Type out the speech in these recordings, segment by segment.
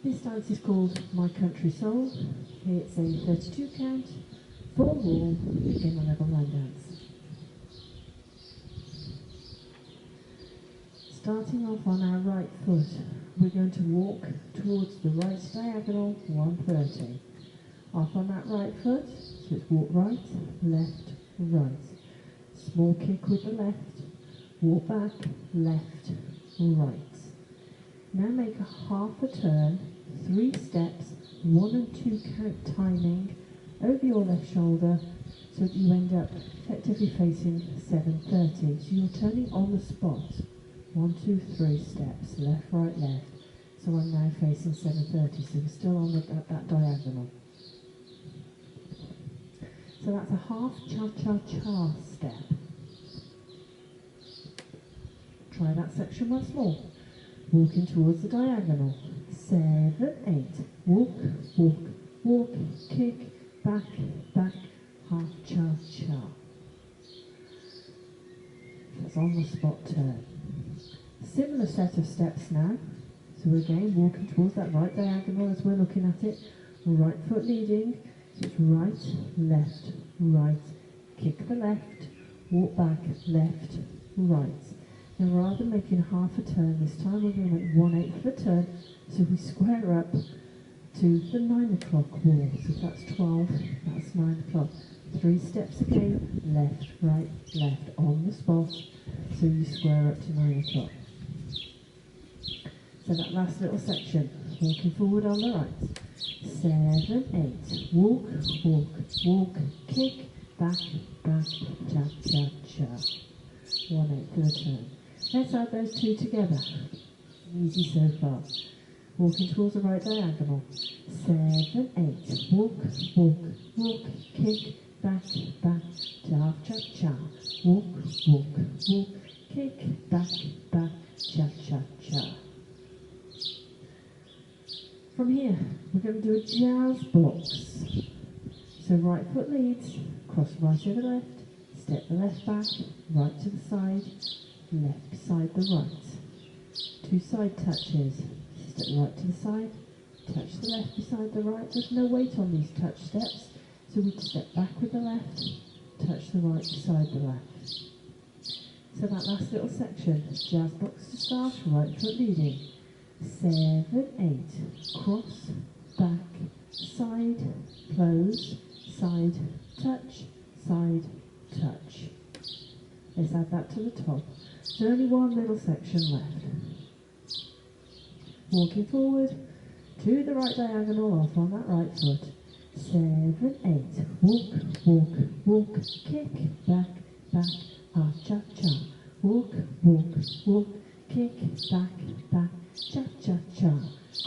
This dance is called My Country Soul. It's a 32 count, full wall, beginner level line dance. Starting off on our right foot, we're going to walk towards the right diagonal, 130. Off on that right foot, so it's walk right, left, right. Small kick with the left, walk back, left, right. Now make a half a turn, 3 steps, 1 and 2 count timing over your left shoulder so that you end up effectively facing 730. So you're turning on the spot. 1, 2, 3 steps, left, right, left. So I'm now facing 730, so we're still on that diagonal. So that's a half cha-cha-cha step. Try that section once more. Walking towards the diagonal. 7, 8. Walk, walk, walk, kick, back, back, half cha-cha. That's on the spot turn. Similar set of steps now. So again, walking towards that right diagonal as we're looking at it. Right foot leading. So it's right, left, right. Kick the left. Walk back, left, right. Now rather than making half a turn, this time we're going to make 1/8 of a turn, so we square up to the 9 o'clock wall. So if that's 12, that's 9 o'clock. 3 steps again, left, right, left, on the spot, so you square up to 9 o'clock. So that last little section, walking forward on the right. 7, 8, walk, walk, walk, kick, back, back, cha-cha-cha. 1/8 of a turn. Let's add those two together. Easy so far. Walking towards the right diagonal. 7, 8. Walk, walk, walk, kick, back, back, cha-cha-cha. Walk, walk, walk, kick, back, back, cha-cha-cha. From here, we're going to do a jazz box. So right foot leads, cross right over left, step the left back, right to the side, left beside the right. 2 side touches. Step right to the side, touch the left beside the right. There's no weight on these touch steps, so we step back with the left, touch the right beside the left. So that last little section, jazz box to start, right foot leading. 7, 8, cross, back, side, close, side, touch, side, touch. Let's add that to the top. There's only one little section left. Walking forward to the right diagonal off on that right foot. 7, 8. Walk, walk, walk, kick, back, back, cha-cha. Walk, walk, walk, kick, back, back, cha-cha-cha.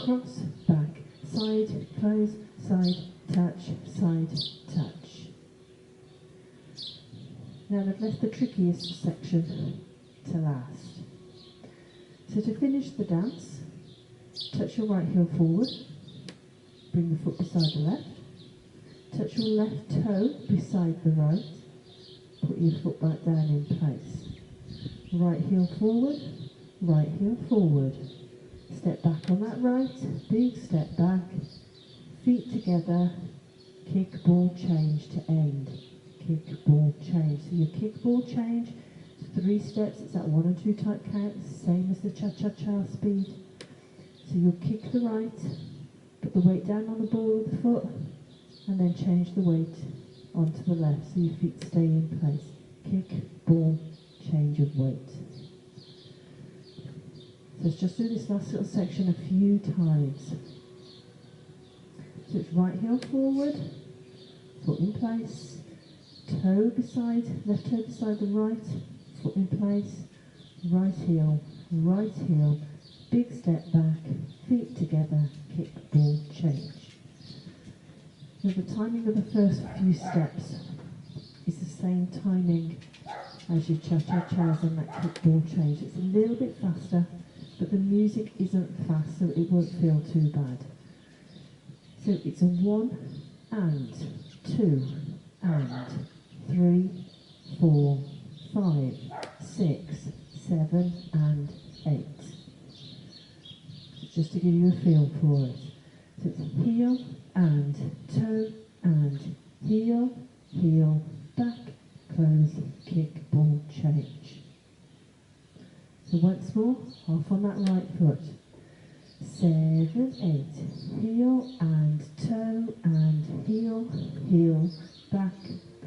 Cross, back, side, close, side, touch, side, touch. Now they've left the trickiest section to last. So to finish the dance, touch your right heel forward, bring the foot beside the left, touch your left toe beside the right, put your foot back down in place. Right heel forward, step back on that right, big step back, feet together, kick, ball, change to end. Kick, ball, change. So your kick, ball, change, 3 steps, it's that 1 and 2 tight count, same as the cha-cha-cha speed. So you'll kick the right, put the weight down on the ball of the foot, and then change the weight onto the left so your feet stay in place. Kick, ball, change of weight. So let's just do this last little section a few times. So it's right heel forward, foot in place, toe beside, left toe beside the right, foot in place, right heel, big step back, feet together, kick, ball, change. Now the timing of the first few steps is the same timing as your cha-cha-chas and that kick, ball, change. It's a little bit faster, but the music isn't fast, so it won't feel too bad. So it's a 1 and 2 and 3, 4, 5, 6, 7 and 8. Just to give you a feel for it. So it's heel and toe and heel, heel, back, close, kick, ball, change. So once more, half on that right foot. 7, 8, heel and toe and heel, heel, back,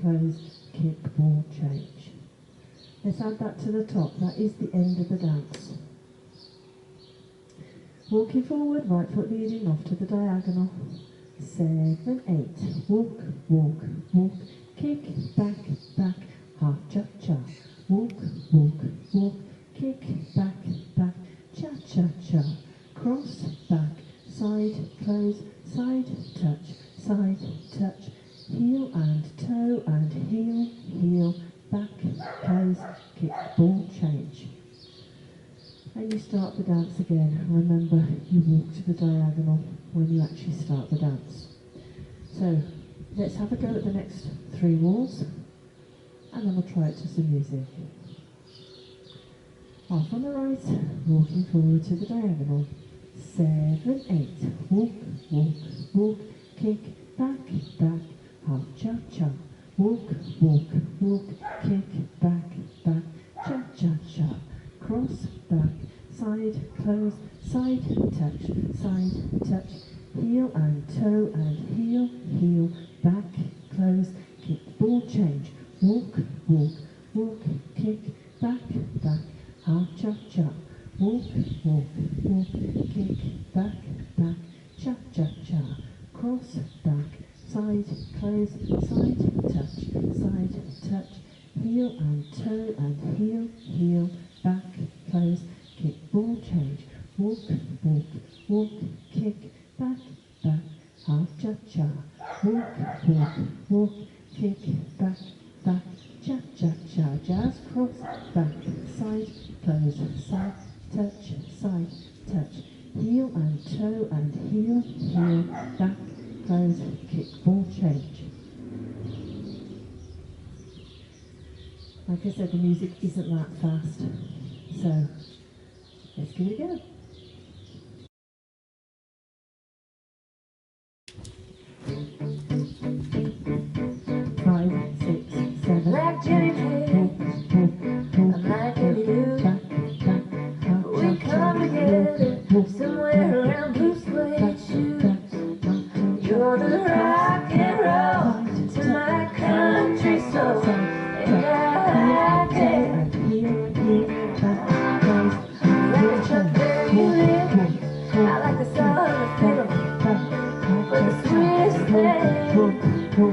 close, kick, ball, change. Let's add that to the top. That is the end of the dance. Walking forward, right foot leading off to the diagonal. 7, 8, walk, walk, walk, kick, back, back, half cha-cha. Walk, walk, walk, kick, back, back, cha-cha-cha. Cross, back, side, close, side, touch, heel and toe and heel, heel, back, close, kick, ball, change. And you start the dance again. Remember, you walk to the diagonal when you actually start the dance. So, let's have a go at the next 3 walls, and then we'll try it to some music. Half on the right, walking forward to the diagonal. 7, 8, walk, walk, walk, kick, back, back, half cha-cha. Walk, walk, walk, kick, back, back, cha-cha-cha. Cross, back, side, close, side, touch, heel and toe and heel, heel, back, close, kick, ball, change. Walk, walk, walk, kick, back, back, half cha-cha. Walk, walk, walk, kick, back, back, cha-cha-cha. Cross, back, side, close, side, touch, heel and toe and heel, heel, back, close, kick, ball, change. Walk, walk, walk, kick, back, back, half cha-cha. Walk, walk, walk, kick, back, back, cha-cha-cha. Jazz, cross, back, side, close, side, touch, heel and toe and heel, heel, back, close, kick, ball, change. Like I said, the music isn't that fast, so let's give it a go. Five, 6, 7, Like Jimmy Page, I'm like Jimmy Lou. We come together somewhere around blue suede shoes. You're the rock and roll to my country soul, and I like it. Like the truck where you live, I like the sound of the fiddle. But the sweetest thing is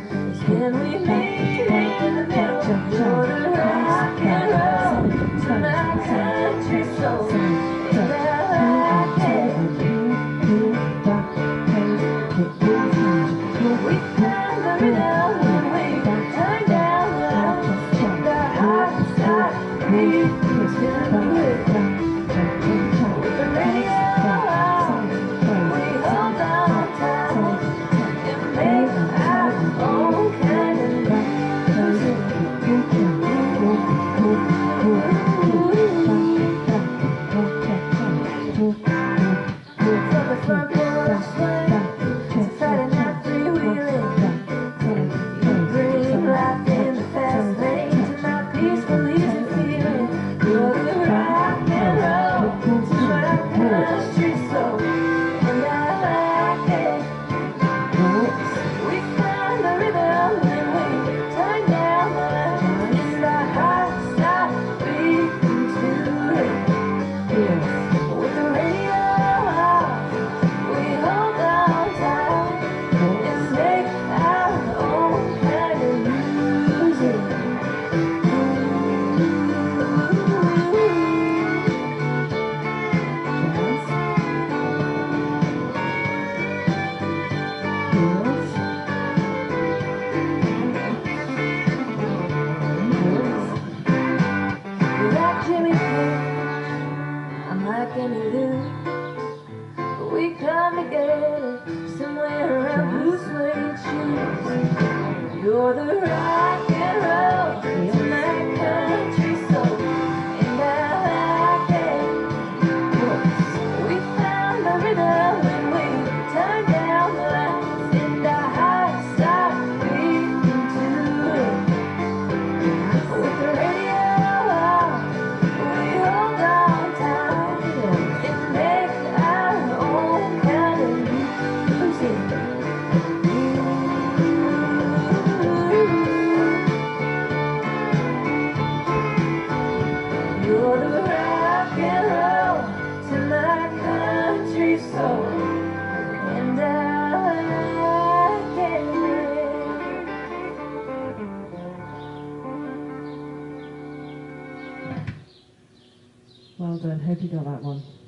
when we meet in the middle. You're the rock and roll to my country soul, and I like it. We found the rhythm when we turn down the lights, and our hearts start beating to it. With the radio on, we hold on tight and make our own kind of music. From the front porch swing to Friday night freewheeling, you bring life in the fast lane to my peaceful, easy feeling. You're the rock and roll to my country soul, and I like it. We find the rhythm when we turn down the lights, and our hearts start beating to it. With the radio on, we hold on tight and make our own kind of music. You're like Jimmy Page, I'm like Emmy Lou. We come together somewhere around blue suede shoes. You're the rock and roll to my country soul, and I like it. We found the rhythm when we turn down done. Hope you got that one.